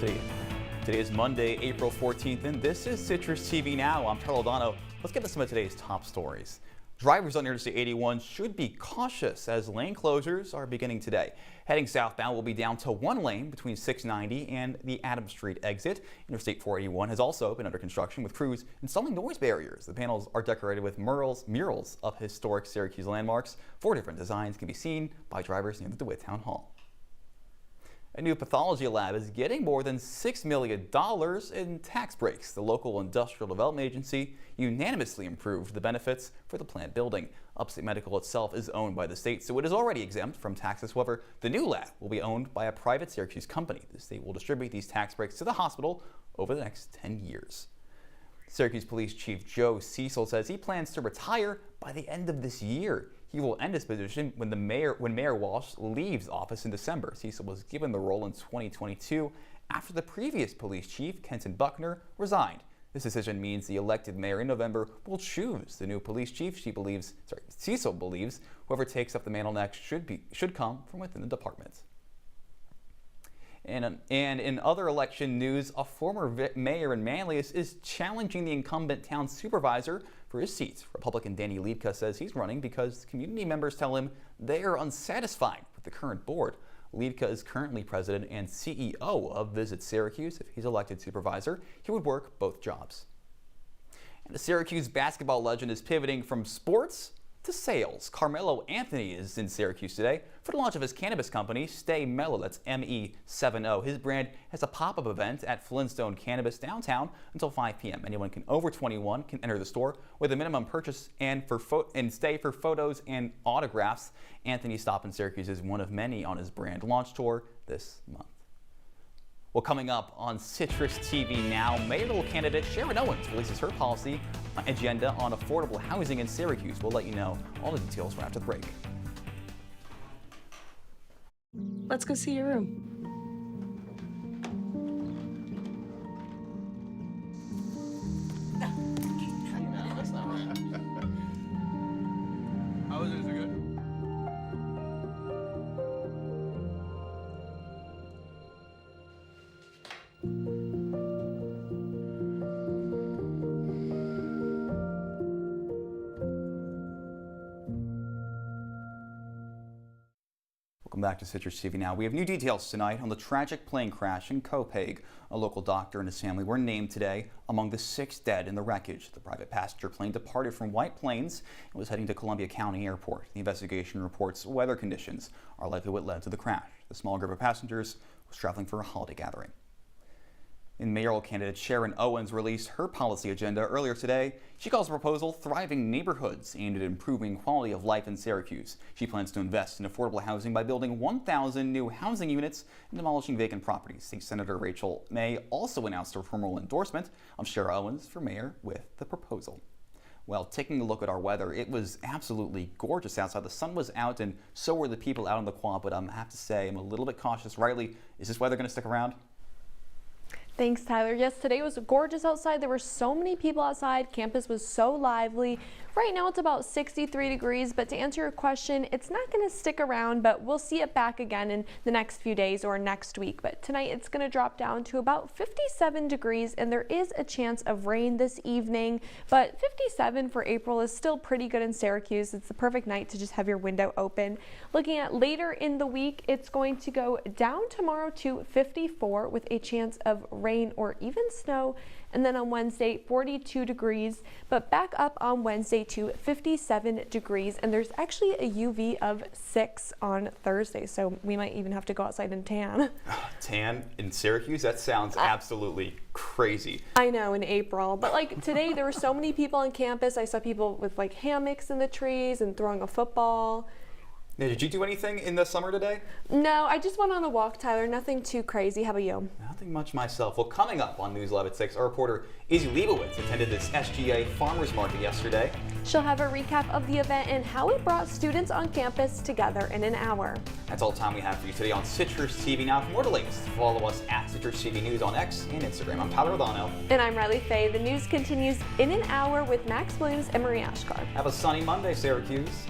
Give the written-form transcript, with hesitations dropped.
Today is Monday, April 14th, and this is Citrus TV Now. I'm Oldano. Let's get to some of today's top stories. Drivers on Interstate 81 should be cautious as lane closures are beginning today. Heading southbound will be down to one lane between 690 and the Adams Street exit. Interstate 481 has also been under construction with crews installing noise barriers. The panels are decorated with murals of historic Syracuse landmarks. 4 different designs can be seen by drivers near the DeWitt Town Hall. A new pathology lab is getting more than $6 million in tax breaks. The local industrial development agency unanimously approved the benefits for the plant building. Upstate Medical itself is owned by the state, so it is already exempt from taxes. However, the new lab will be owned by a private Syracuse company. The state will distribute these tax breaks to the hospital over the next 10 years. Syracuse Police Chief Joe Cecil says he plans to retire by the end of this year. He will end his position when Mayor Walsh leaves office in December. Cecil was given the role in 2022 after the previous police chief, Kenton Buckner, resigned. This decision means the elected mayor in November will choose the new police chief. Cecil believes whoever takes up the mantle next should come from within the department. And in other election news, a former mayor in Manly is challenging the incumbent town supervisor for his seat. Republican Danny Liedka says he's running because community members tell him they are unsatisfied with the current board. Liedka is currently president and CEO of Visit Syracuse. If he's elected supervisor, he would work both jobs. And the Syracuse basketball legend is pivoting from sports to sales. Carmelo Anthony is in Syracuse today for the launch of his cannabis company, Stay Mellow. That's M-E-7-O. His brand has a pop-up event at Flintstone Cannabis downtown until 5 p.m. Anyone over 21 can enter the store with a minimum purchase and stay for photos and autographs. Anthony's stop in Syracuse is one of many on his brand launch tour this month. Well, coming up on Citrus TV Now, mayoral candidate Sharon Owens releases her policy agenda on affordable housing in Syracuse. We'll let you know all the details right after the break. Let's go see your room. No, that's not right. How is it? Is it good? Welcome back to Citrus TV Now. We have new details tonight on the tragic plane crash in Copiague. A local doctor and his family were named today among the 6 dead in the wreckage. The private passenger plane departed from White Plains and was heading to Columbia County Airport. The investigation reports weather conditions are likely what led to the crash. The small group of passengers was traveling for a holiday gathering. And mayoral candidate Sharon Owens released her policy agenda earlier today. She calls the proposal Thriving Neighborhoods, aimed at improving quality of life in Syracuse. She plans to invest in affordable housing by building 1,000 new housing units and demolishing vacant properties. State Senator Rachel May also announced her formal endorsement of Sharon Owens for mayor with the proposal. Well, taking a look at our weather, it was absolutely gorgeous outside. The sun was out and so were the people out on the quad, but I have to say I'm a little bit cautious. Riley, is this weather going to stick around? Thanks, Tyler. Yes, today was gorgeous outside. There were so many people outside. Campus was so lively. Right now it's about 63 degrees, but to answer your question, it's not going to stick around, but we'll see it back again in the next few days or next week. But tonight it's going to drop down to about 57 degrees, and there is a chance of rain this evening, but 57 for April is still pretty good in Syracuse. It's the perfect night to just have your window open. Looking at later in the week, it's going to go down tomorrow to 54 with a chance of rain or even snow. And then on Wednesday, 42 degrees, but back up on Wednesday to 57 degrees. And there's actually a UV of 6 on Thursday, so we might even have to go outside and tan. Tan in Syracuse? That sounds absolutely crazy. I know, in April. But like today, there were so many people on campus. I saw people with like hammocks in the trees and throwing a football. Now, did you do anything in the summer today? No, I just went on a walk, Tyler. Nothing too crazy. How about you? Nothing much myself. Well, coming up on News 11 at 6, our reporter Izzy Leibowitz attended this SGA farmers market yesterday. She'll have a recap of the event and how it brought students on campus together in an hour. That's all the time we have for you today on Citrus TV Now. For more the latest, follow us at Citrus TV News on X and Instagram. I'm Tyler Oldano. And I'm Riley Faye. The news continues in an hour with Max Williams and Marie Ashkar. Have a sunny Monday, Syracuse.